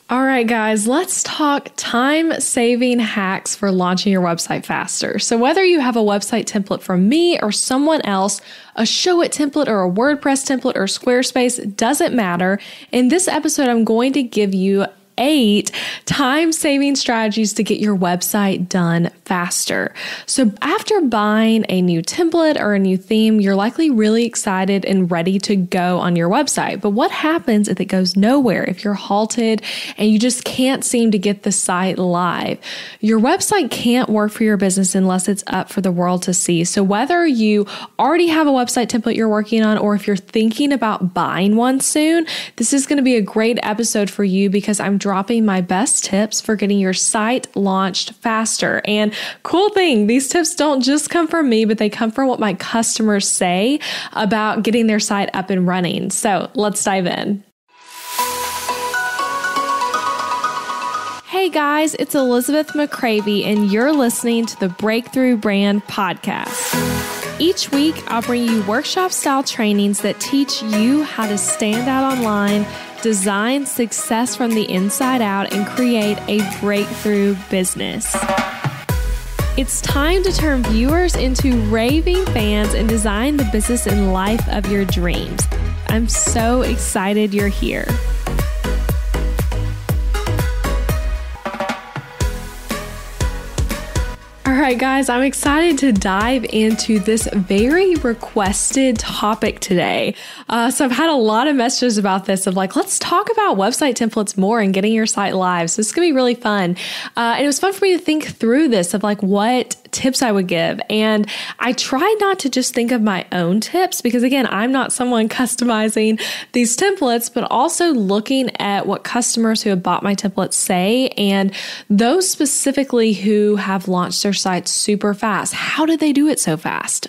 All right, guys, let's talk time-saving hacks for launching your website faster. So whether you have a website template from me or someone else, a Showit template or a WordPress template or Squarespace, doesn't matter. In this episode, I'm going to give you 8 time-saving strategies to get your website done faster. So after buying a new template or a new theme, you're likely really excited and ready to go on your website. But what happens if it goes nowhere, if you're halted and you just can't seem to get the site live? Your website can't work for your business unless it's up for the world to see. So whether you already have a website template you're working on, or if you're thinking about buying one soon, this is going to be a great episode for you because I'm dropping my best tips for getting your site launched faster. And cool thing, these tips don't just come from me, but they come from what my customers say about getting their site up and running. So let's dive in. Hey guys, it's Elizabeth McCravey, and you're listening to the Breakthrough Brand Podcast. Each week, I'll bring you workshop-style trainings that teach you how to stand out online, design success from the inside out, and create a breakthrough business. It's time to turn viewers into raving fans and design the business and life of your dreams. I'm so excited you're here. All right, guys, I'm excited to dive into this very requested topic today. So I've had a lot of messages about this of like, let's talk about website templates more and getting your site live. So it's going to be really fun. And it was fun for me to think through this of like what tips I would give. And I tried not to just think of my own tips because again, I'm not someone customizing these templates, but also looking at what customers who have bought my templates say and those specifically who have launched their sites super fast. How did they do it so fast?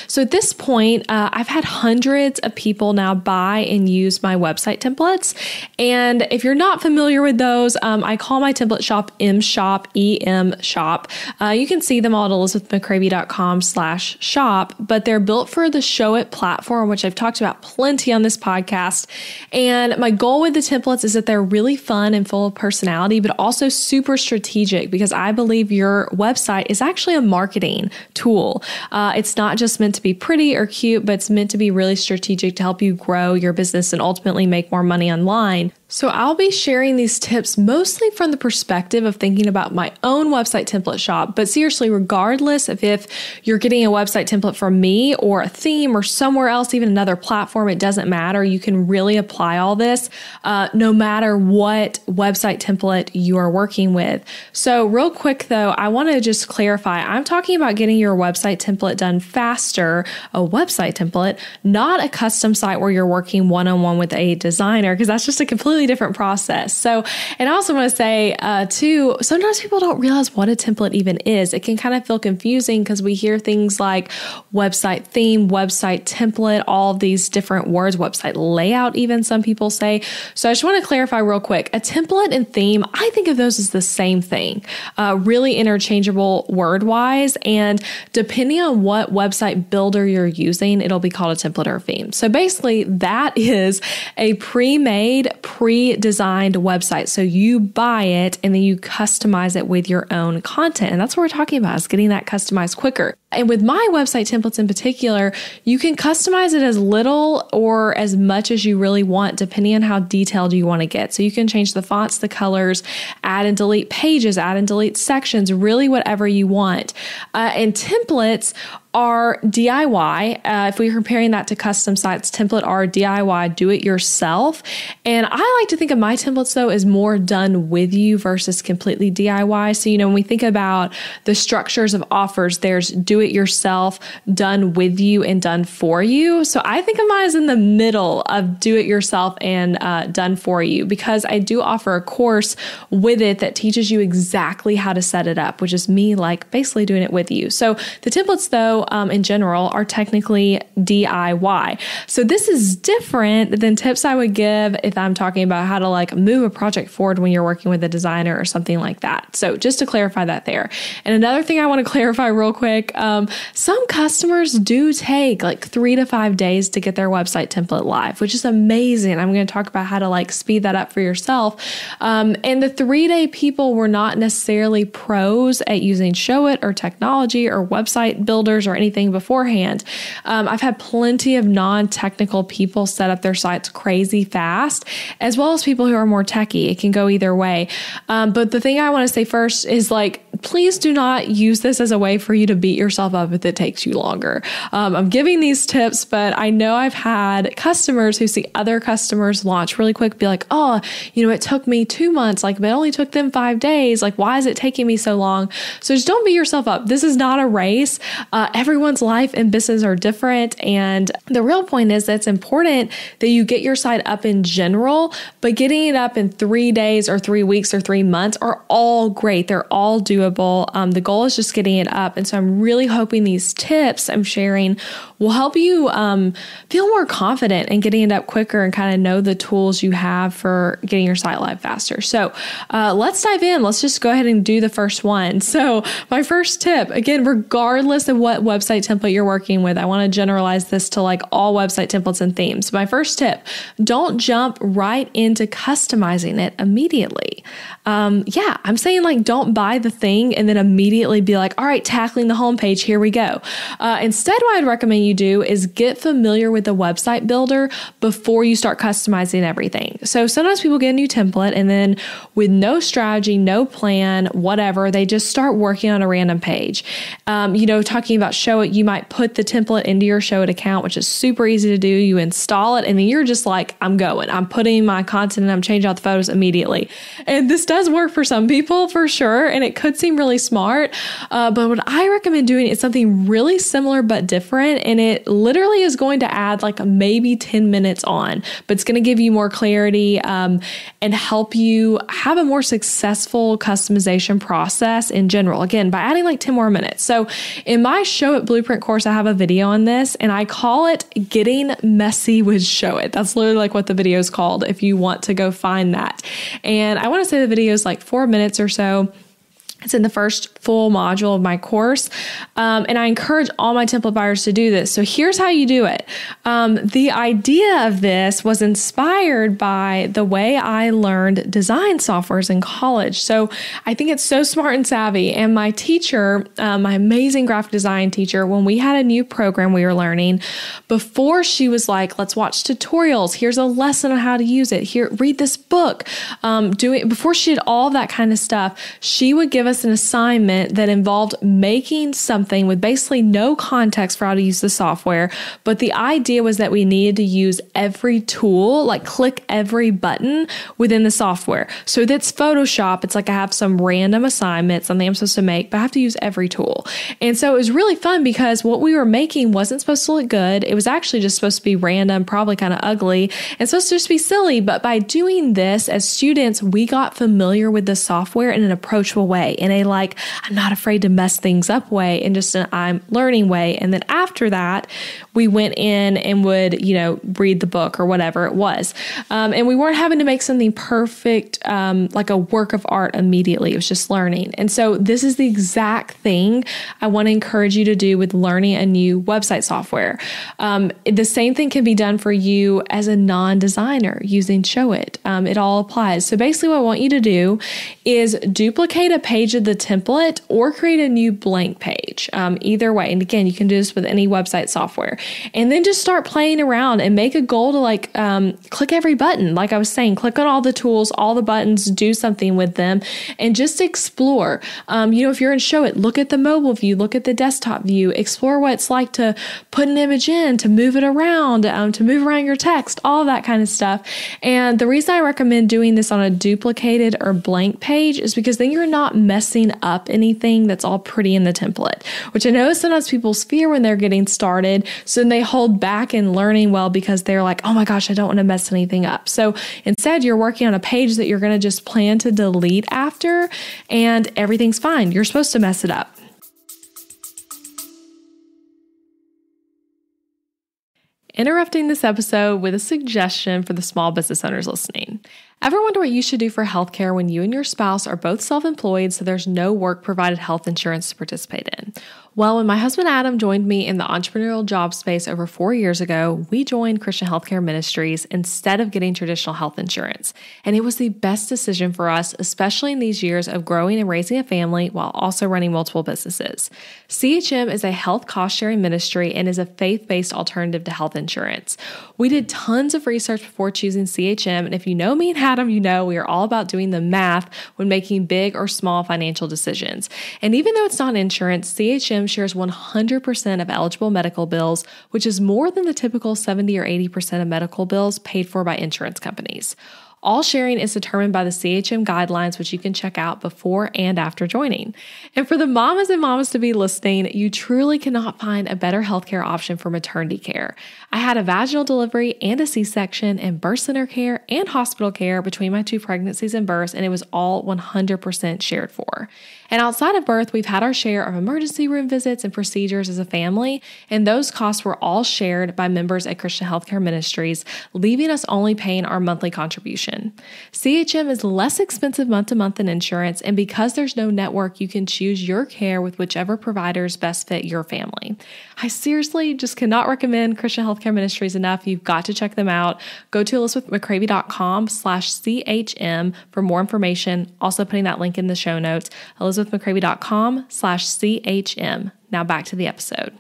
So at this point, I've had hundreds of people now buy and use my website templates. And if you're not familiar with those, I call my template shop M-Shop, E-M Shop. You can see them all at elizabethmccravey.com/shop, but they're built for the Showit platform, which I've talked about plenty on this podcast. And my goal with the templates is that they're really fun and full of personality, but also super strategic because I believe your website is actually a marketing tool. It's not just meant to be pretty or cute, but it's meant to be really strategic to help you grow your business and ultimately make more money online. So I'll be sharing these tips mostly from the perspective of thinking about my own website template shop. But seriously, regardless of if you're getting a website template from me or a theme or somewhere else, even another platform, it doesn't matter. You can really apply all this no matter what website template you are working with. So real quick though, I want to just clarify, I'm talking about getting your website template done faster, a website template, not a custom site where you're working one-on-one with a designer, because that's just a completely different process. So, and I also want to say too, sometimes people don't realize what a template even is. It can kind of feel confusing because we hear things like website theme, website template, all of these different words, website layout even some people say. So I just want to clarify real quick, a template and theme, I think of those as the same thing, really interchangeable word-wise. And depending on what website builder you're using, it'll be called a template or a theme. So basically that is a pre-made, pre-designed website. So you buy it and then you customize it with your own content. And that's what we're talking about, is getting that customized quicker. And with my website templates in particular, you can customize it as little or as much as you really want, depending on how detailed you want to get. So you can change the fonts, the colors, add and delete pages, add and delete sections, really whatever you want. And templates are DIY. If we're comparing that to custom sites, template are DIY, do it yourself. And I like to think of my templates though as more done with you versus completely DIY. So, when we think about the structures of offers, there's do it yourself, done with you, and done for you. So I think of mine as in the middle of do it yourself and done for you, because I do offer a course with it that teaches you exactly how to set it up, which is me basically doing it with you. So the templates though, in general, are technically DIY. So this is different than tips I would give if I'm talking about how to move a project forward when you're working with a designer or something like that. So just to clarify that there. And another thing I want to clarify real quick, Some customers do take like 3 to 5 days to get their website template live, which is amazing. I'm going to talk about how to like speed that up for yourself. And the 3-day people were not necessarily pros at using Showit or technology or website builders or anything beforehand. I've had plenty of non-technical people set up their sites crazy fast, as well as people who are more techie. It can go either way. But the thing I want to say first is like, please do not use this as a way for you to beat yourself up if it takes you longer. I'm giving these tips, but I know I've had customers who see other customers launch really quick, be like, oh, it took me 2 months. Like, it only took them 5 days. Like, why is it taking me so long? So just don't beat yourself up. This is not a race. Everyone's life and business are different. And the real point is that it's important that you get your site up in general, but getting it up in 3 days or 3 weeks or 3 months are all great. They're all doable. The goal is just getting it up. And so I'm really hoping these tips I'm sharing will help you feel more confident in getting it up quicker and kind of know the tools you have for getting your site live faster. So let's dive in. Let's just go ahead and do the first one. So my first tip, again, regardless of what website template you're working with, I want to generalize this to like all website templates and themes. My first tip, don't jump right into customizing it immediately. I'm saying like, don't buy the thing and then immediately be like, all right, tackling the homepage, here we go. Instead, what I'd recommend you do is get familiar with the website builder before you start customizing everything. So sometimes people get a new template and then with no strategy, no plan, whatever, they just start working on a random page. Talking about Showit, you might put the template into your Showit account, which is super easy to do. You install it and then you're just like, I'm putting my content and I'm changing out the photos immediately. And this does work for some people for sure. And it could seem really smart. But what I recommend doing is something really similar but different. And it literally is going to add like maybe 10 minutes on, but it's going to give you more clarity and help you have a more successful customization process in general. Again, by adding like 10 more minutes. So in my Showit Blueprint course, I have a video on this and I call it Getting Messy with Showit. That's literally like what the video is called if you want to go find that. And I want to say the video is like 4 minutes or so. It's in the first full module of my course. And I encourage all my template buyers to do this. So here's how you do it. The idea of this was inspired by the way I learned design softwares in college. So I think it's so smart and savvy. And my teacher, my amazing graphic design teacher, when we had a new program we were learning, before she was like, let's watch tutorials. Here's a lesson on how to use it. Here, read this book. Before she did all that kind of stuff, she would give us an assignment that involved making something with basically no context for how to use the software. But the idea was that we needed to use every tool, like click every button within the software. So that's Photoshop. It's like I have some random assignment, something I'm supposed to make, but I have to use every tool. And so it was really fun because what we were making wasn't supposed to look good. It was actually just supposed to be random, probably kind of ugly, and supposed to just be silly. But by doing this as students, we got familiar with the software in an approachable way. In a like, I'm not afraid to mess things up way, and just an I'm learning way. And then after that, we went in and would, read the book or whatever it was. And we weren't having to make something perfect, like a work of art immediately. It was just learning. And so this is the exact thing I want to encourage you to do with learning a new website software. The same thing can be done for you as a non-designer using Showit. It all applies. So basically what I want you to do is duplicate a page of the template or create a new blank page. Either way. And again, you can do this with any website software. And then just start playing around and make a goal to click every button. Like I was saying, click on all the tools, all the buttons, do something with them and just explore. If you're in Showit, look at the mobile view, look at the desktop view, explore what it's like to put an image in, to move it around, to move around your text, all of that kind of stuff. And the reason I recommend doing this on a duplicated or blank page is because then you're not messing up anything that's all pretty in the template, which I know is sometimes people's fear when they're getting started. So then they hold back in learning well because they're like, oh my gosh, I don't want to mess anything up. So instead, you're working on a page that you're going to just plan to delete after, and everything's fine. You're supposed to mess it up. Interrupting this episode with a suggestion for the small business owners listening. Ever wonder what you should do for healthcare when you and your spouse are both self-employed, so there's no work-provided health insurance to participate in? Well, when my husband Adam joined me in the entrepreneurial job space over 4 years ago, we joined Christian Healthcare Ministries instead of getting traditional health insurance. And it was the best decision for us, especially in these years of growing and raising a family while also running multiple businesses. CHM is a health cost-sharing ministry and is a faith-based alternative to health insurance. We did tons of research before choosing CHM, and if you know me and Adam, you know we are all about doing the math when making big or small financial decisions. And even though it's not insurance, CHM shares 100% of eligible medical bills, which is more than the typical 70 or 80% of medical bills paid for by insurance companies. All sharing is determined by the CHM guidelines, which you can check out before and after joining. And for the mamas and mamas to be listening, you truly cannot find a better healthcare option for maternity care. I had a vaginal delivery and a C-section and birth center care and hospital care between my 2 pregnancies and births, and it was all 100% shared for. And outside of birth, we've had our share of emergency room visits and procedures as a family, and those costs were all shared by members at Christian Healthcare Ministries, leaving us only paying our monthly contribution. CHM is less expensive month to month than insurance, and because there's no network, you can choose your care with whichever providers best fit your family. I seriously just cannot recommend Christian Healthcare Ministries enough. You've got to check them out. Go to elizabethmccravy.com/CHM for more information. Also putting that link in the show notes, elizabethmccravy.com/CHM. Now back to the episode.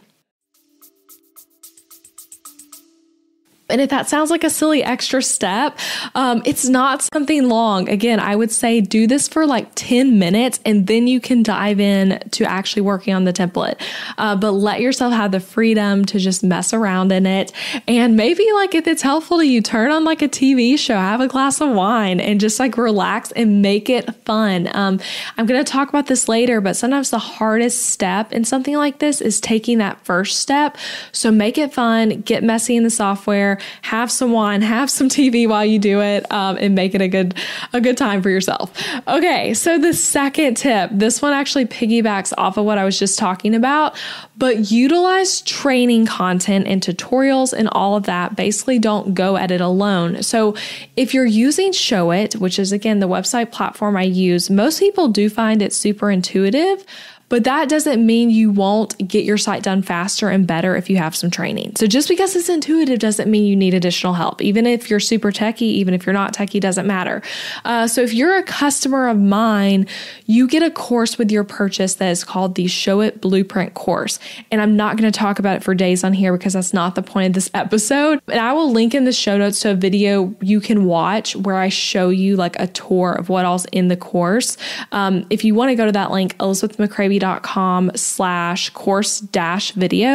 And if that sounds like a silly extra step, it's not something long. Again, I would say do this for like 10 minutes and then you can dive in to actually working on the template. But let yourself have the freedom to just mess around in it. And maybe like if it's helpful to you, turn on like a TV show, have a glass of wine and just like relax and make it fun. I'm going to talk about this later, but sometimes the hardest step in something like this is taking that first step. So make it fun, get messy in the software, have some wine, have some TV while you do it, and make it a good time for yourself. Okay, so the second tip, this one actually piggybacks off of what I was just talking about, but utilize training content and tutorials and all of that. Basically, don't go at it alone. So if you're using Showit, which is again the website platform I use, most people do find it super intuitive. But that doesn't mean you won't get your site done faster and better if you have some training. So just because it's intuitive doesn't mean you need additional help. Even if you're super techie, even if you're not techie, doesn't matter. So if you're a customer of mine, you get a course with your purchase that is called the Showit Blueprint course. And I'm not going to talk about it for days on here because that's not the point of this episode. But I will link in the show notes to a video you can watch where I show you like a tour of what all's in the course. If you want to go to that link, elizabethmccravy.com/course-video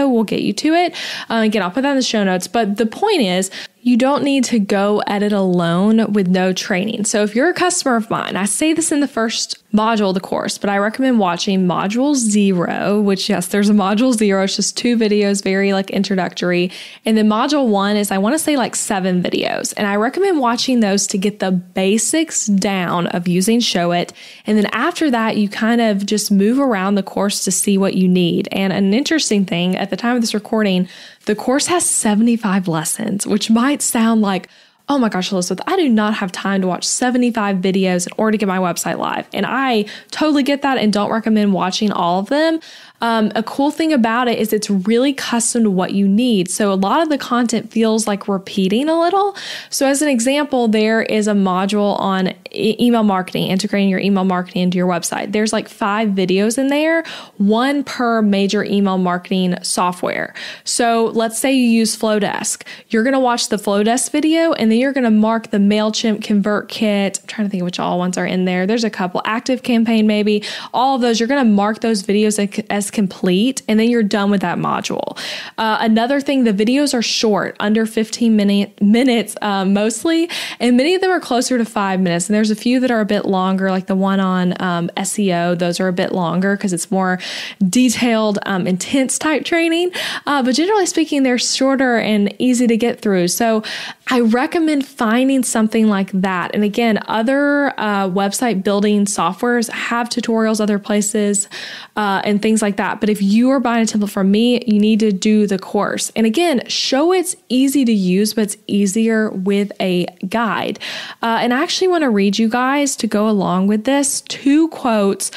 will get you to it. Again, I'll put that in the show notes. But the point is, you don't need to go at it alone with no training. So if you're a customer of mine, I say this in the first module of the course, but I recommend watching module 0, which yes, there's a module 0. It's just 2 videos, very like introductory. And then module 1 is, I want to say like 7 videos. And I recommend watching those to get the basics down of using Showit. And then after that, you kind of just move around the course to see what you need. And an interesting thing, at the time of this recording, the course has 75 lessons, which might sound like, oh my gosh, Elizabeth, I do not have time to watch 75 videos in order to get my website live. And I totally get that and don't recommend watching all of them. A cool thing about it is it's really custom to what you need. So a lot of the content feels like repeating a little. So as an example, there is a module on email marketing, integrating your email marketing into your website. There's like 5 videos in there, 1 per major email marketing software. So let's say you use Flowdesk. You're going to watch the Flowdesk video and then you're going to mark the MailChimp ConvertKit. I'm trying to think of which all ones are in there. There's a couple, ActiveCampaign maybe. All of those, you're going to mark those videos as complete, and then you're done with that module. Another thing, the videos are short, under 15 minutes mostly, and many of them are closer to 5 minutes. And there's a few that are a bit longer, like the one on SEO. Those are a bit longer because it's more detailed, intense type training. But generally speaking, they're shorter and easy to get through. So I recommend finding something like that. And again, other website building softwares have tutorials other places and things like like that. But if you are buying a template from me, you need to do the course. And again, Showit's easy to use, but it's easier with a guide. And I actually want to read you guys, to go along with this, 2 quotes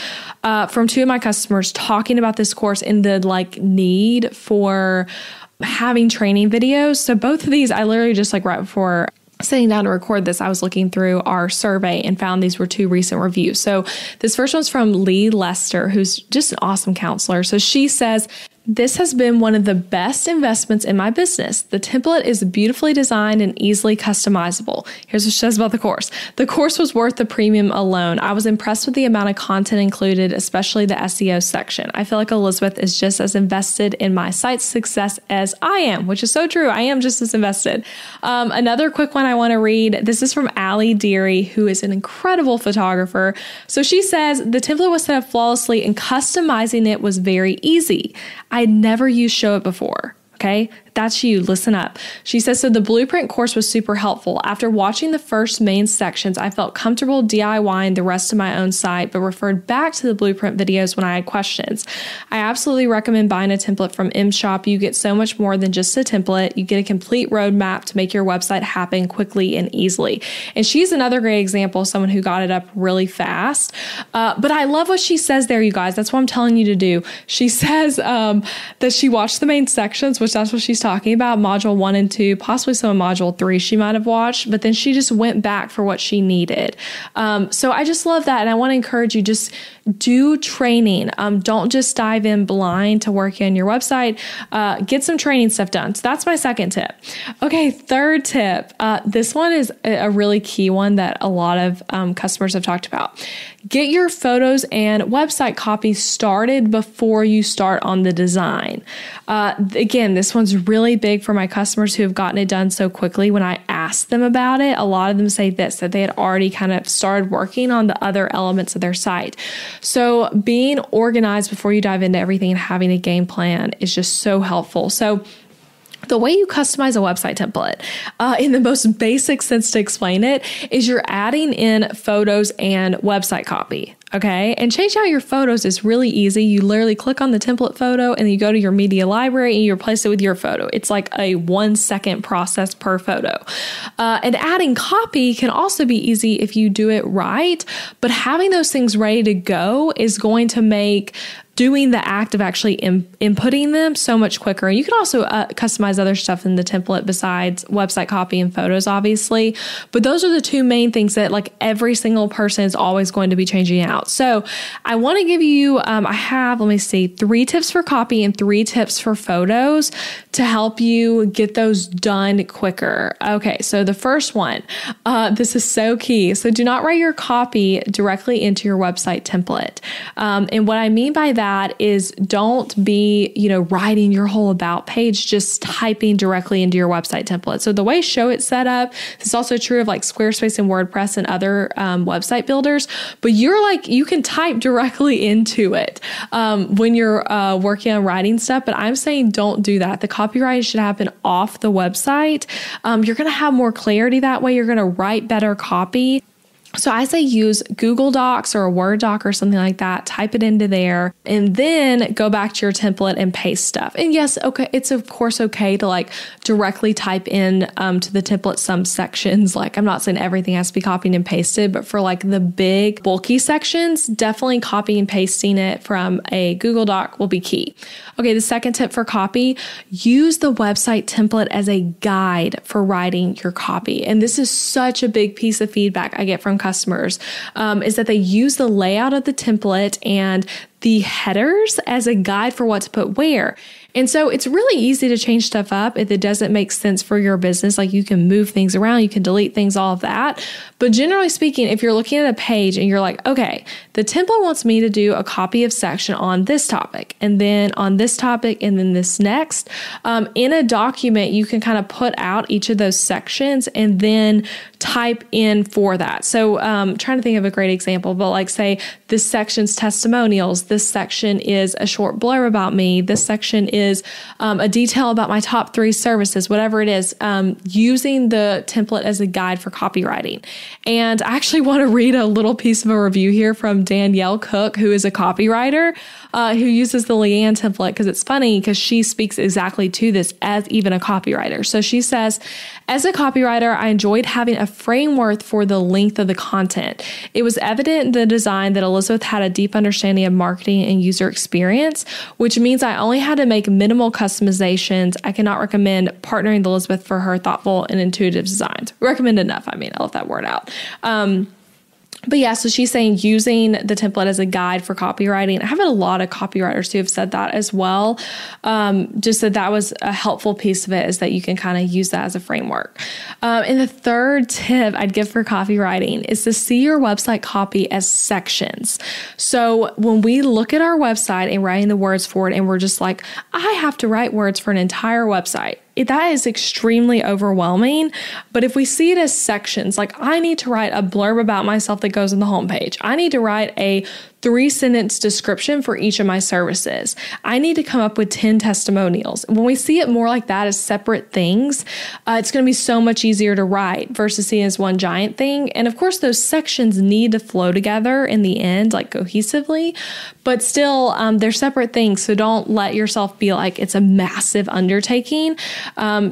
from 2 of my customers talking about this course and the need for having training videos. So both of these, I literally just right before sitting down to record this, I was looking through our survey and found these were 2 recent reviews. So this first one's from Lee Lester, who's just an awesome counselor. So she says, "This has been one of the best investments in my business. The template is beautifully designed and easily customizable." Here's what she says about the course. "The course was worth the premium alone. I was impressed with the amount of content included, especially the SEO section. I feel like Elizabeth is just as invested in my site's success as I am," which is so true. I am just as invested. Another quick one I want to read. This is from Allie Deary, who is an incredible photographer. So she says, "The template was set up flawlessly and customizing it was very easy. I had never used Showit before." Okay, that's you. Listen up. She says, "So the blueprint course was super helpful. After watching the first main sections, I felt comfortable DIYing the rest of my own site, but referred back to the blueprint videos when I had questions. I absolutely recommend buying a template from MShop. You get so much more than just a template. You get a complete roadmap to make your website happen quickly and easily." And she's another great example of someone who got it up really fast. But I love what she says there, you guys. That's what I'm telling you to do. She says that she watched the main sections, which that's what she's talking about, module 1 and 2, possibly some of module 3 she might have watched, but then she just went back for what she needed. So I just love that. And I want to encourage you, just do training. Don't just dive in blind to work on your website. Get some training stuff done. So that's my second tip. Okay, third tip. This one is a really key one that a lot of customers have talked about. Get your photos and website copy started before you start on the design. Again, this one's really big for my customers who have gotten it done so quickly. When I ask them about it, a lot of them say that they had already kind of started working on the other elements of their site. So being organized before you dive into everything and having a game plan is just so helpful. So the way you customize a website template, in the most basic sense to explain it, is you're adding in photos and website copy. Okay. And change out your photos is really easy. You literally click on the template photo and you go to your media library and you replace it with your photo. It's like a 1-second process per photo. And adding copy can also be easy if you do it right, but having those things ready to go is going to make doing the act of actually inputting them so much quicker. And you can also customize other stuff in the template besides website copy and photos, obviously. But those are the 2 main things that every single person is always going to be changing out. So I want to give you, I have, 3 tips for copy and 3 tips for photos to help you get those done quicker. Okay, so the first one, this is so key. So do not write your copy directly into your website template. And what I mean by that is don't be, writing your whole about page, just typing directly into your website template. So the way Showit's set up, this is also true of Squarespace and WordPress and other website builders, but you can type directly into it when you're working on writing stuff. But I'm saying don't do that. The copywriting should happen off the website. You're going to have more clarity that way. You're going to write better copy. So I say use Google Docs or a Word doc or something like that, type it into there, and then go back to your template and paste stuff. And yes, okay, it's of course okay to directly type in to the template some sections. I'm not saying everything has to be copied and pasted, but for the big bulky sections, definitely copying and pasting it from a Google Doc will be key. Okay, the second tip for copy, use the website template as a guide for writing your copy. And this is such a big piece of feedback I get from customers, is that they use the layout of the template and the headers as a guide for what to put where. And so it's really easy to change stuff up if it doesn't make sense for your business. You can move things around, you can delete things, all of that. But generally speaking, if you're looking at a page and you're okay, the template wants me to do a copy of section on this topic, and then on this topic, and then this next. In a document, you can kind of put out each of those sections and then type in for that. So trying to think of a great example, but say this section's testimonials, This section is a short blurb about me. This section is a detail about my top 3 services, whatever it is, using the template as a guide for copywriting. And I actually want to read a little piece of a review here from Danielle Cook, who is a copywriter, who uses the Leanne template, because it's funny because she speaks exactly to this as even a copywriter. So she says, as a copywriter, I enjoyed having a framework for the length of the content. It was evident in the design that Elizabeth had a deep understanding of marketing and user experience, which means I only had to make minimal customizations. I cannot recommend partnering with Elizabeth for her thoughtful and intuitive designs. Recommend enough. I left that word out. But yeah, so she's saying using the template as a guide for copywriting. I have had a lot of copywriters who have said that as well. Just that was a helpful piece of it, is that you can kind of use that as a framework. And the third tip I'd give for copywriting is to see your website copy as sections. So when we look at our website and writing the words for it, and we're just like, I have to write words for an entire website, that is extremely overwhelming. But if we see it as sections, like I need to write a blurb about myself that goes on the homepage. I need to write a 3-sentence description for each of my services. I need to come up with 10 testimonials. When we see it more like that as separate things, it's going to be so much easier to write versus seeing it as one giant thing. And of course, those sections need to flow together in the end, like cohesively, but still they're separate things. So don't let yourself feel like it's a massive undertaking.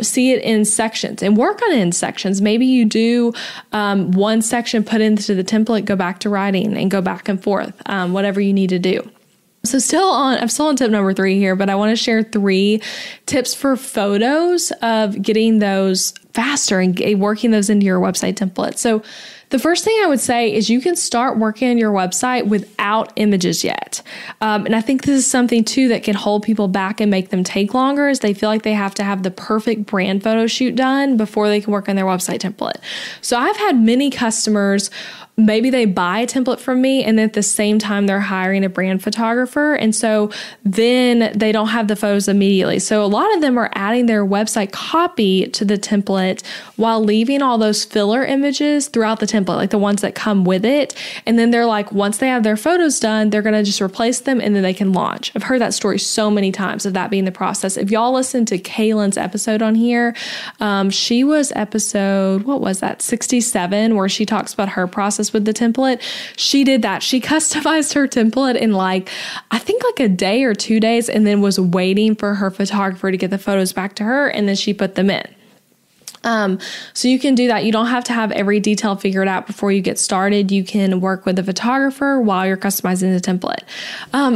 See it in sections and work on it in sections. Maybe you do one section, put into the template, go back to writing and go back and forth. Whatever you need to do. So I'm still on tip number 3 here, but I want to share 3 tips for photos of getting those faster and working those into your website template. So the first thing I would say is you can start working on your website without images yet. And I think this is something too that can hold people back and make them take longer, is they feel like they have to have the perfect brand photo shoot done before they can work on their website template. So I've had many customers, maybe they buy a template from me and then at the same time they're hiring a brand photographer. And so then they don't have the photos immediately. So a lot of them are adding their website copy to the template while leaving all those filler images throughout the template, like the ones that come with it. And then they're like, once they have their photos done, they're going to just replace them and then they can launch. I've heard that story so many times of that being the process. If y'all listen to Kaylin's episode on here, she was episode, 67, where she talks about her process with the template. She did that. She customized her template in I think a day or 2 days, and then was waiting for her photographer to get the photos back to her, and then she put them in. So you can do that. You don't have to have every detail figured out before you get started. You can work with a photographer while you're customizing the template.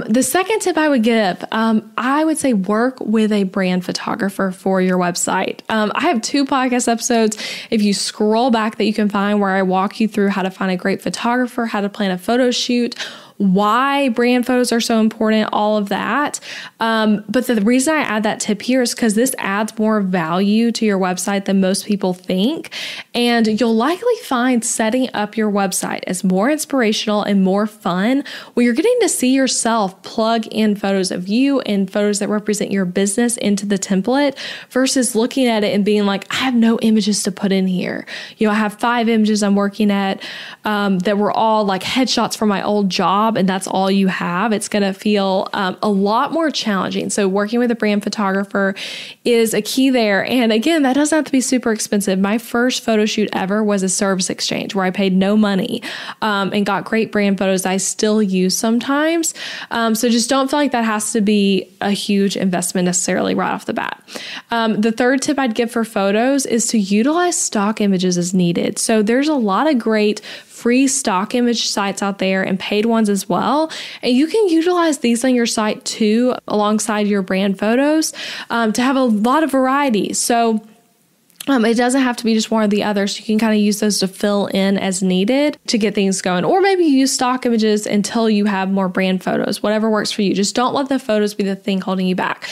The second tip I would give, I would say work with a brand photographer for your website. I have 2 podcast episodes, if you scroll back, that you can find where I walk you through how to find a great photographer, how to plan a photo shoot, why brand photos are so important, all of that. But the reason I add that tip here is because this adds more value to your website than most people think. And you'll likely find setting up your website as more inspirational and more fun when you're getting to see yourself plug in photos of you and photos that represent your business into the template versus looking at it and being like, I have no images to put in here. I have 5 images I'm working at that were all like headshots from my old job, and that's all you have. It's going to feel a lot more challenging. So working with a brand photographer is a key there. And again, that doesn't have to be super expensive. My first photo shoot ever was a service exchange where I paid no money and got great brand photos I still use sometimes. So just don't feel like that has to be a huge investment necessarily right off the bat. The third tip I'd give for photos is to utilize stock images as needed. So there's a lot of great free stock image sites out there and paid ones as well. And you can utilize these on your site too, alongside your brand photos, to have a lot of variety. So it doesn't have to be just one or the other. So you can kind of use those to fill in as needed to get things going. Or maybe you use stock images until you have more brand photos, whatever works for you. Just don't let the photos be the thing holding you back.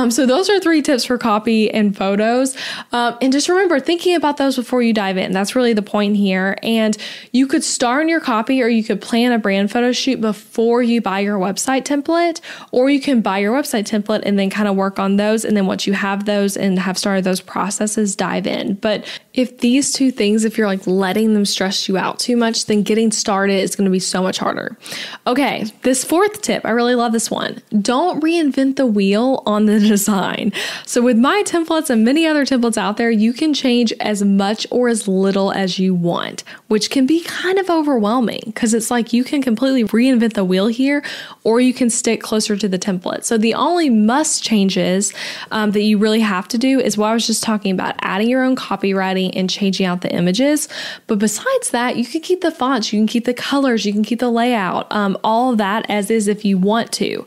So those are 3 tips for copy and photos. And just remember, thinking about those before you dive in. That's really the point here. And you could start on your copy, or you could plan a brand photo shoot before you buy your website template, or you can buy your website template and then kind of work on those. And then once you have those and have started those processes, dive in. But If these two things, if you're like letting them stress you out too much, then getting started is going to be so much harder. Okay, this fourth tip, I really love this one. Don't reinvent the wheel on the design. So with my templates and many other templates out there, you can change as much or as little as you want, which can be kind of overwhelming because it's like you can completely reinvent the wheel here, or you can stick closer to the template. So the only must changes that you really have to do is what I was just talking about, adding your own copywriting and changing out the images. But besides that, you can keep the fonts, you can keep the colors, you can keep the layout, all of that as is if you want to.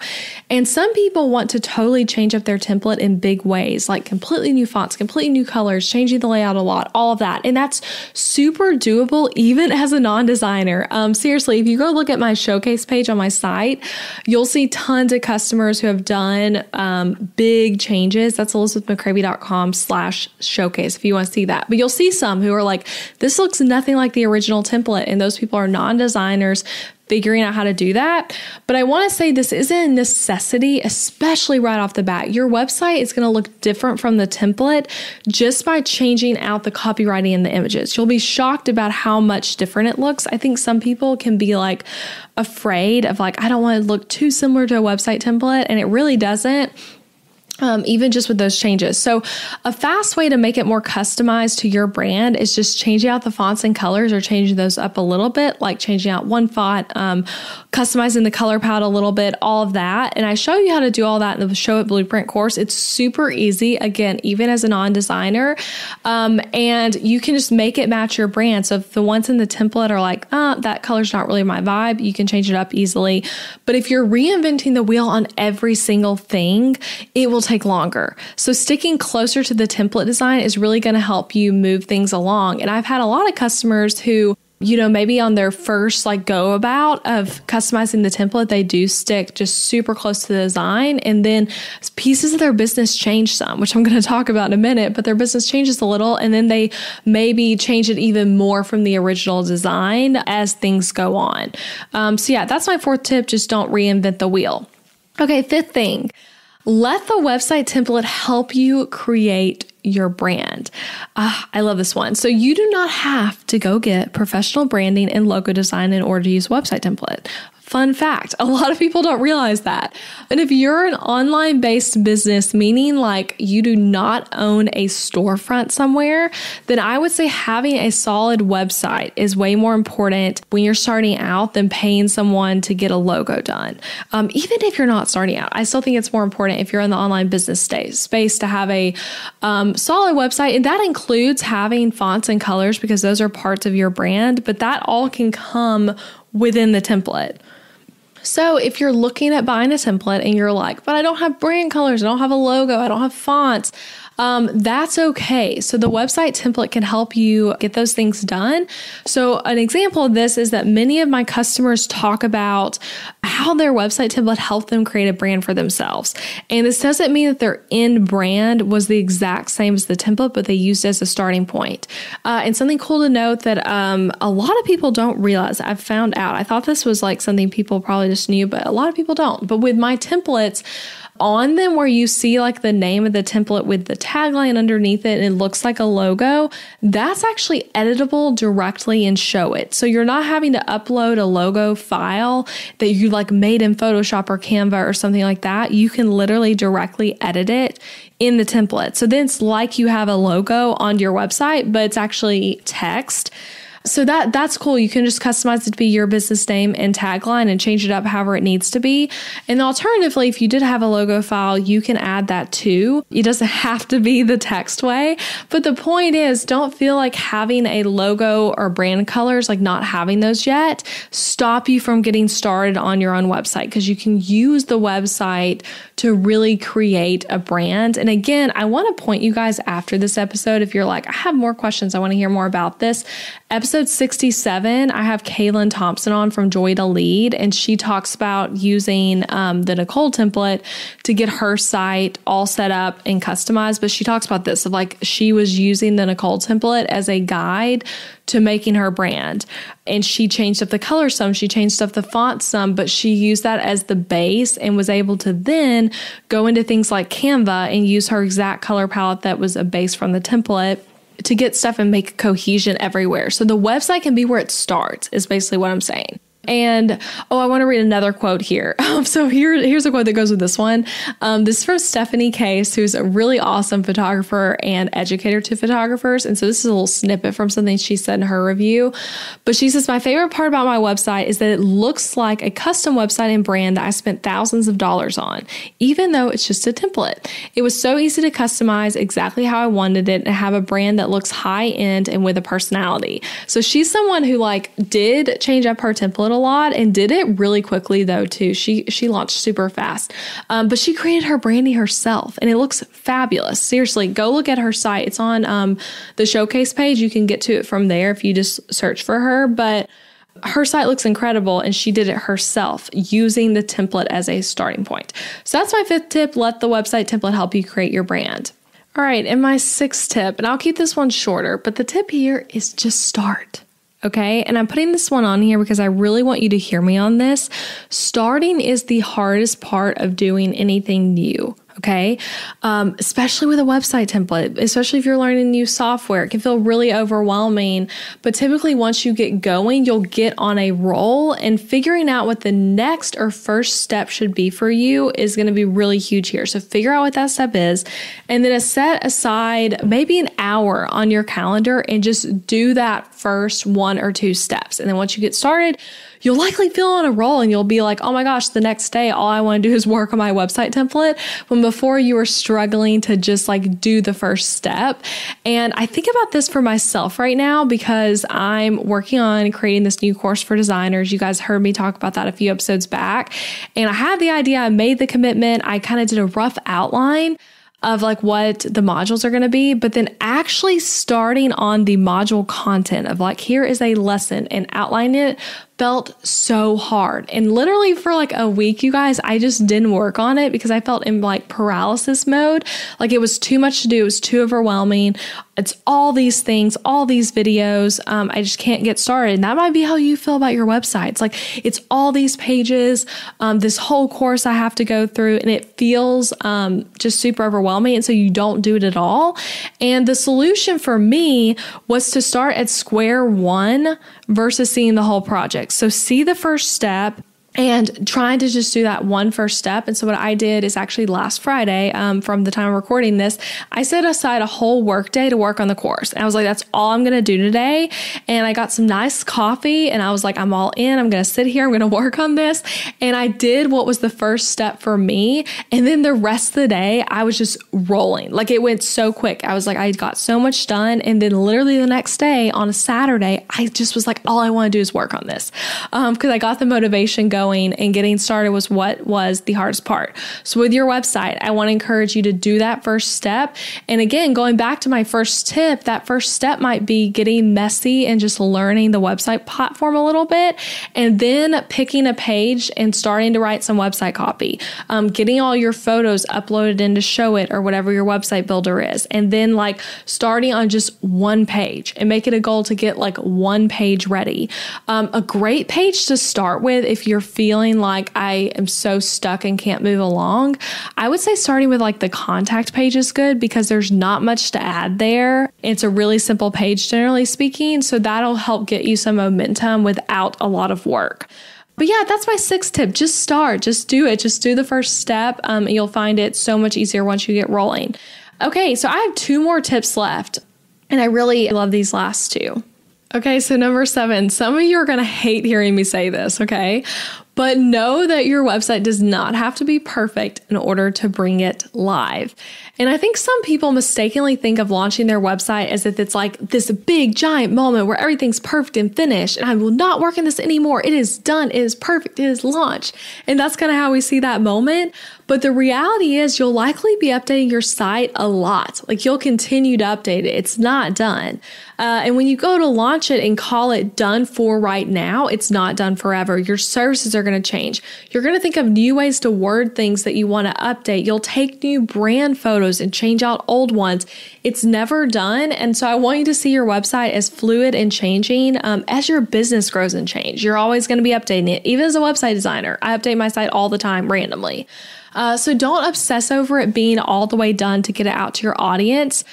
And some people want to totally change up their template in big ways, like completely new fonts, completely new colors, changing the layout a lot, all of that. And that's super doable even as a non-designer. Seriously, if you go look at my showcase page on my site, you'll see tons of customers who have done big changes. That's elizabethmccravy.com/showcase if you want to see that. But you'll see some who are like, this looks nothing like the original template. And those people are non-designers figuring out how to do that. But I want to say this isn't a necessity, especially right off the bat. Your website is going to look different from the template just by changing out the copywriting and the images. You'll be shocked about how much different it looks. I think some people can be like afraid of like, I don't want to look too similar to a website template, and it really doesn't. Even just with those changes. So a fast way to make it more customized to your brand is just changing out the fonts and colors, or changing those up a little bit, like changing out one font, customizing the color palette a little bit, all of that. And I show you how to do all that in the Show It Blueprint course. It's super easy, again, even as a non-designer. And you can just make it match your brand. So if the ones in the template are like, that color's not really my vibe, you can change it up easily. But if you're reinventing the wheel on every single thing, it will take longer. So sticking closer to the template design is really going to help you move things along. And I've had a lot of customers who, maybe on their first go about of customizing the template, they do stick just super close to the design. And then pieces of their business change some, which I'm going to talk about in a minute, but their business changes a little. And then they maybe change it even more from the original design as things go on. So yeah, that's my fourth tip. Just don't reinvent the wheel. Okay, fifth thing. Let the website template help you create your brand. I love this one. So you do not have to go get professional branding and logo design in order to use a website template. Fun fact, a lot of people don't realize that. And if you're an online-based business, meaning like you do not own a storefront somewhere, then I would say having a solid website is way more important when you're starting out than paying someone to get a logo done. Even if you're not starting out, I still think it's more important if you're in the online business space to have a solid website. And that includes having fonts and colors because those are parts of your brand, but that all can come within the template. So if you're looking at buying a template and you're like, but I don't have brand colors, I don't have a logo, I don't have fonts, that's okay. So the website template can help you get those things done. So an example of this is that many of my customers talk about how their website template helped them create a brand for themselves. And this doesn't mean that their end brand was the exact same as the template, but they used it as a starting point. And something cool to note that a lot of people don't realize, I've found out, I thought this was like something people probably just knew, but a lot of people don't. But with my templates, on them where you see like the name of the template with the tagline underneath it and it looks like a logo, that's actually editable directly in Show It. So you're not having to upload a logo file that you like made in Photoshop or Canva or something like that. You can literally directly edit it in the template. So then it's like you have a logo on your website, but it's actually text. So that's cool. You can just customize it to be your business name and tagline and change it up however it needs to be. And alternatively, if you did have a logo file, you can add that too. It doesn't have to be the text way. But the point is, don't feel like having a logo or brand colors, like not having those yet, stop you from getting started on your own website, because you can use the website to really create a brand. And again, I want to point you guys after this episode, if you're like, I have more questions, I want to hear more about this. Episode 67, I have Kaylin Thompson on from Joy to Lead, and she talks about using the Nicole template to get her site all set up and customized. But she talks about this, of like she was using the Nicole template as a guide to making her brand. And she changed up the color some, she changed up the font some, but she used that as the base and was able to then go into things like Canva and use her exact color palette that was a base from the template to get stuff and make cohesion everywhere. So the website can be where it starts, is basically what I'm saying. And, I want to read another quote here. So here's a quote that goes with this one. This is from Stephanie Case, who's a really awesome photographer and educator to photographers. And so this is a little snippet from something she said in her review. But she says, my favorite part about my website is that it looks like a custom website and brand that I spent thousands of dollars on, even though it's just a template. It was so easy to customize exactly how I wanted it and have a brand that looks high end and with a personality. So she's someone who did change up her template a lot and did it really quickly though too. She launched super fast, but she created her branding herself and it looks fabulous. Seriously, go look at her site. It's on the showcase page. You can get to it from there if you just search for her, but her site looks incredible and she did it herself using the template as a starting point. So that's my 5th tip. Let the website template help you create your brand. All right, and my 6th tip, and I'll keep this one shorter, but the tip here is just start. Okay. And I'm putting this one on here because I really want you to hear me on this. Starting is the hardest part of doing anything new. Okay. Especially with a website template, especially if you're learning new software, it can feel really overwhelming. But typically once you get going, you'll get on a roll, and figuring out what the next or first step should be for you is going to be really huge here. So figure out what that step is, and then set aside maybe an hour on your calendar and just do that first 1 or 2 steps. And then once you get started, you'll likely feel on a roll and you'll be like, oh my gosh, the next day, all I want to do is work on my website template, when before you were struggling to just do the first step. And I think about this for myself right now because I'm working on creating this new course for designers. You guys heard me talk about that a few episodes back. And I had the idea, I made the commitment, I kind of did a rough outline of what the modules are going to be, but then actually starting on the module content of here is a lesson and outlining it felt so hard. And literally for a week, you guys, I just didn't work on it because I felt in paralysis mode. It was too much to do. It was too overwhelming. It's all these things, all these videos. I just can't get started. And that might be how you feel about your website. It's all these pages, this whole course I have to go through, and it feels just super overwhelming. And so you don't do it at all. And the solution for me was to start at square one versus seeing the whole project. So see the first step and trying to just do that one first step. And so what I did is actually last Friday, from the time of recording this, I set aside a whole work day to work on the course. And I was like, that's all I'm going to do today. And I got some nice coffee and I was like, I'm all in. I'm going to sit here. I'm going to work on this. And I did what was the first step for me. And then the rest of the day, I was just rolling. It went so quick. I was like, I got so much done. And then literally the next day on a Saturday, I just was like, all I want to do is work on this. Because I got the motivation going. And getting started was what was the hardest part. So with your website, I want to encourage you to do that first step. And again, going back to my first tip, that first step might be getting messy and just learning the website platform a little bit, and then picking a page and starting to write some website copy, getting all your photos uploaded into Showit or whatever your website builder is. And then starting on just one page and make it a goal to get one page ready. A great page to start with if you're feeling like I am so stuck and can't move along, I would say starting with the contact page is good because there's not much to add there. It's a really simple page, generally speaking. So that'll help get you some momentum without a lot of work. But yeah, that's my 6th tip. Just start, just do it. Just do the first step. And you'll find it so much easier once you get rolling. Okay, so I have 2 more tips left. And I really love these last 2. Okay, so number 7, some of you are going to hate hearing me say this, okay? But know that your website does not have to be perfect in order to bring it live. And I think some people mistakenly think of launching their website as if it's this big giant moment where everything's perfect and finished and I will not work on this anymore. It is done. It is perfect. It is launched. And that's kind of how we see that moment. But the reality is you'll likely be updating your site a lot. You'll continue to update it. It's not done. And when you go to launch it and call it done for right now, it's not done forever. Your services are going to change. You're going to think of new ways to word things that you want to update. You'll take new brand photos and change out old ones. It's never done. And so I want you to see your website as fluid and changing as your business grows and changes. You're always going to be updating it. Even as a website designer, I update my site all the time randomly. So don't obsess over it being all the way done to get it out to your audience.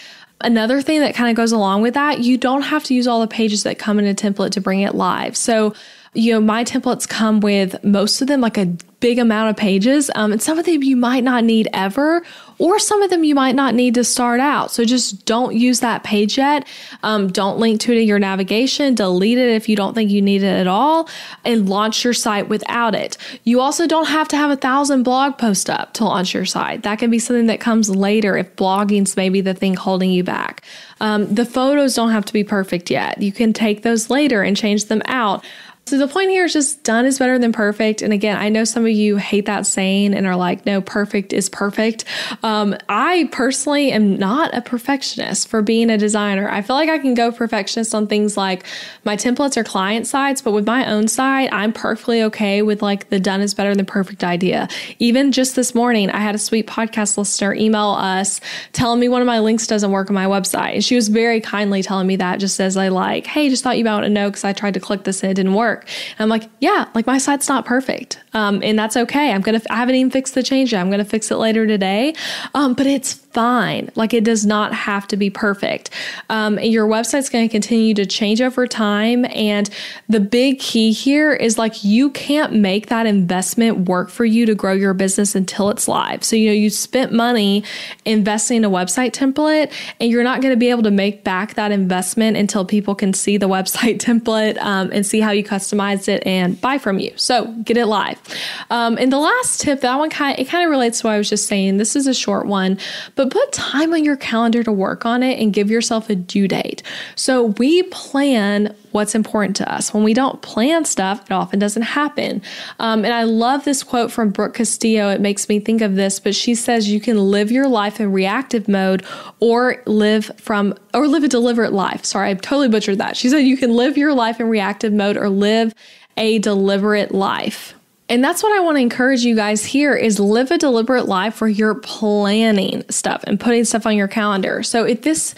Another thing that kind of goes along with that, you don't have to use all the pages that come in a template to bring it live. So, my templates come with most of them like a big amount of pages. And some of them you might not need ever, or some of them you might not need to start out. So just don't use that page yet. Don't link to it in your navigation. Delete it if you don't think you need it at all, and launch your site without it. You also don't have to have 1,000 blog posts up to launch your site. That can be something that comes later if blogging's maybe the thing holding you back. The photos don't have to be perfect yet. You can take those later and change them out. So the point here is just done is better than perfect. And again, I know some of you hate that saying and are like, no, perfect is perfect. I personally am not a perfectionist for being a designer. I feel like I can go perfectionist on things like my templates or client sites, but with my own site, I'm perfectly okay with like the done is better than perfect idea. Even just this morning, I had a sweet podcast listener email us telling me one of my links doesn't work on my website. And she was very kindly telling me that, just as hey, just thought you might want to know because I tried to click this and it didn't work. And I'm like, yeah, like my site's not perfect. And that's okay. I haven't even fixed the change yet. I'm going to fix it later today. But it's fine. Like it does not have to be perfect. And your website's going to continue to change over time. And the big key here is like, you can't make that investment work for you to grow your business until it's live. So, you spent money investing in a website template, and you're not going to be able to make back that investment until people can see the website template and see how you customize it and buy from you. So get it live. And the last tip, that one kind of relates to what I was just saying. This is a short one, but put time on your calendar to work on it and give yourself a due date. So we plan what's important to us. When we don't plan stuff, it often doesn't happen. And I love this quote from Brooke Castillo. It makes me think of this, but she says you can live your life in reactive mode or live a deliberate life. Sorry, I totally butchered that. She said you can live your life in reactive mode or live a deliberate life. And that's what I want to encourage you guys here is live a deliberate life where you're planning stuff and putting stuff on your calendar. So if this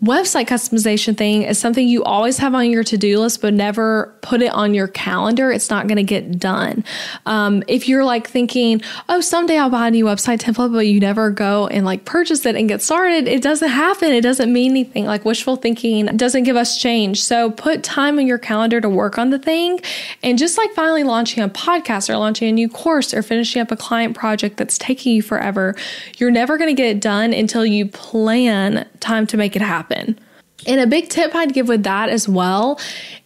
website customization thing is something you always have on your to-do list, but never put it on your calendar, it's not going to get done. If you're like thinking, oh, someday I'll buy a new website template, but you never go and like purchase it and get started, it doesn't happen. It doesn't mean anything. Like wishful thinking doesn't give us change. So put time on your calendar to work on the thing. And just like finally launching a podcast or launching a new course or finishing up a client project that's taking you forever, you're never going to get it done until you plan time to make it happen. And a big tip I'd give with that as well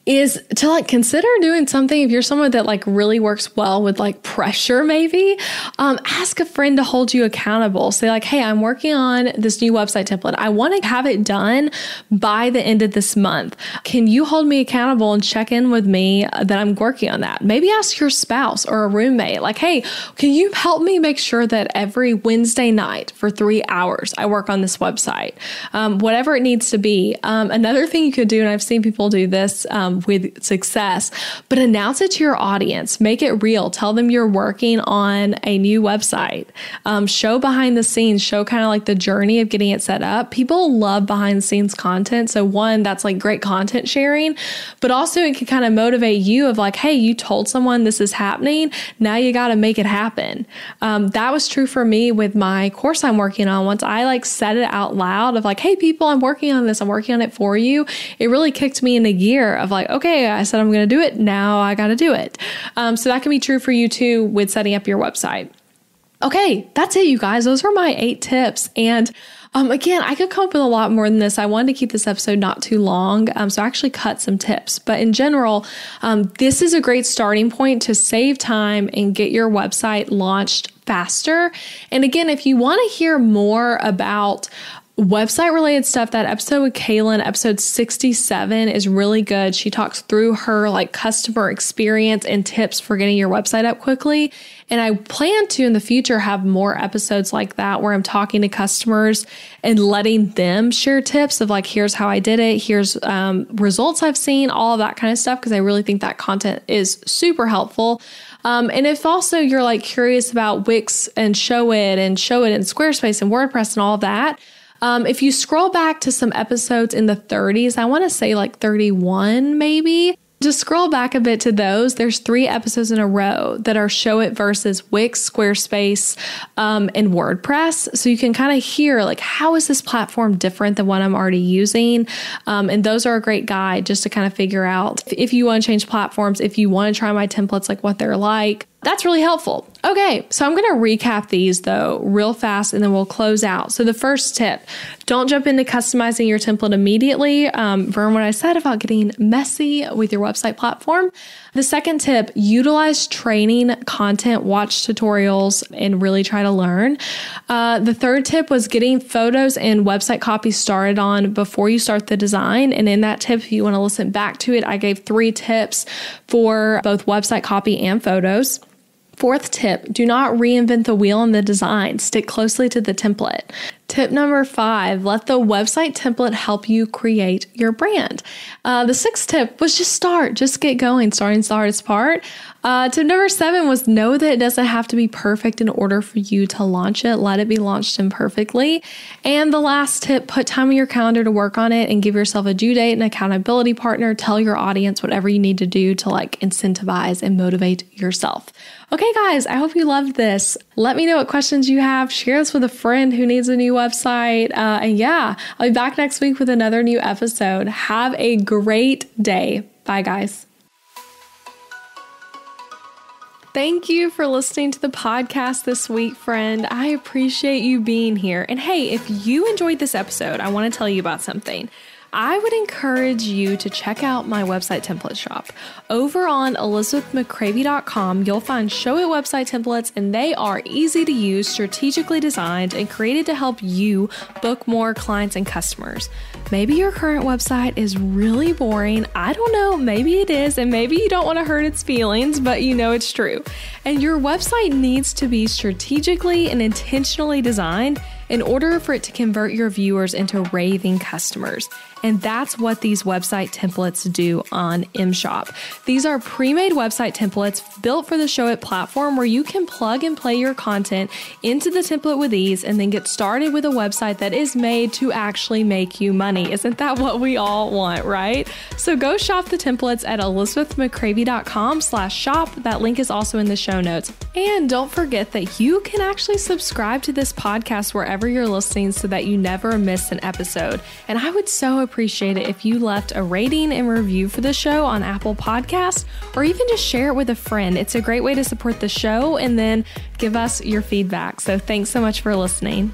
is to like consider doing something. If you're someone that like really works well with like pressure, maybe ask a friend to hold you accountable. Say like, hey, I'm working on this new website template. I want to have it done by the end of this month. Can you hold me accountable and check in with me that I'm working on that? Maybe ask your spouse or a roommate, like, hey, can you help me make sure that every Wednesday night for 3 hours, I work on this website? Whatever it needs to be. Another thing you could do, and I've seen people do this with success, but announce it to your audience. Make it real. Tell them you're working on a new website. Show behind the scenes. Show kind of like the journey of getting it set up. People love behind the scenes content. So one, that's like great content sharing, but also it can kind of motivate you of like, hey, you told someone this is happening. Now you got to make it happen. That was true for me with my course I'm working on. Once I like said it out loud of like, hey, people, I'm working on this. I'm working on it for you. It really kicked me into gear of like, okay, I said I'm going to do it. Now I got to do it. So that can be true for you too with setting up your website. Okay, that's it, you guys. Those are my 8 tips. And again, I could come up with a lot more than this. I wanted to keep this episode not too long, so I actually cut some tips. But in general, this is a great starting point to save time and get your website launched faster. And again, if you want to hear more about website related stuff, that episode with Kaylin, episode 67, is really good. She talks through her like customer experience and tips for getting your website up quickly. And I plan to in the future have more episodes like that where I'm talking to customers and letting them share tips of like, here's how I did it. Here's results I've seen, all of that kind of stuff. Because I really think that content is super helpful. And if also you're like curious about Wix and Showit and Squarespace and WordPress and all of that, if you scroll back to some episodes in the 30s, I want to say like 31 maybe, Just scroll back a bit to those. There's 3 episodes in a row that are Showit versus Wix, Squarespace, and WordPress. So you can kind of hear like, how is this platform different than what I'm already using? And those are a great guide just to kind of figure out if you want to change platforms, if you want to try my templates, like what they're like. That's really helpful. Okay, so I'm going to recap these though real fast and then we'll close out. So the first tip, don't jump into customizing your template immediately. From what I said about getting messy with your website platform. The second tip, utilize training content, watch tutorials, and really try to learn. The third tip was getting photos and website copy started on before you start the design. And in that tip, if you want to listen back to it, I gave 3 tips for both website copy and photos. Fourth tip, do not reinvent the wheel in the design. Stick closely to the template. Tip number 5, let the website template help you create your brand. The 6th tip was just start. Just get going. Starting is the hardest part. Tip number 7 was know that it doesn't have to be perfect in order for you to launch it. Let it be launched imperfectly. And the last tip, put time in your calendar to work on it and give yourself a due date and accountability partner. Tell your audience whatever you need to do to like incentivize and motivate yourself. Okay, guys, I hope you loved this. Let me know what questions you have. Share this with a friend who needs a new website. And yeah, I'll be back next week with another new episode. Have a great day. Bye, guys. Thank you for listening to the podcast this week, friend. I appreciate you being here. And hey, if you enjoyed this episode, I want to tell you about something. I would encourage you to check out my website template shop. Over on ElizabethMcCravey.com, you'll find Showit website templates, and they are easy to use, strategically designed, and created to help you book more clients and customers. Maybe your current website is really boring. I don't know, maybe it is, and maybe you don't want to hurt its feelings, but you know it's true. And your website needs to be strategically and intentionally designed in order for it to convert your viewers into raving customers. And that's what these website templates do on MShop. These are pre-made website templates built for the Showit platform where you can plug and play your content into the template with ease and then get started with a website that is made to actually make you money. Isn't that what we all want, right? So go shop the templates at ElizabethMcCravey.com/shop. That link is also in the show notes. And don't forget that you can actually subscribe to this podcast wherever you're listening so that you never miss an episode. And I would so appreciate it if you left a rating and review for the show on Apple Podcasts, or even just share it with a friend. It's a great way to support the show and then give us your feedback. So thanks so much for listening.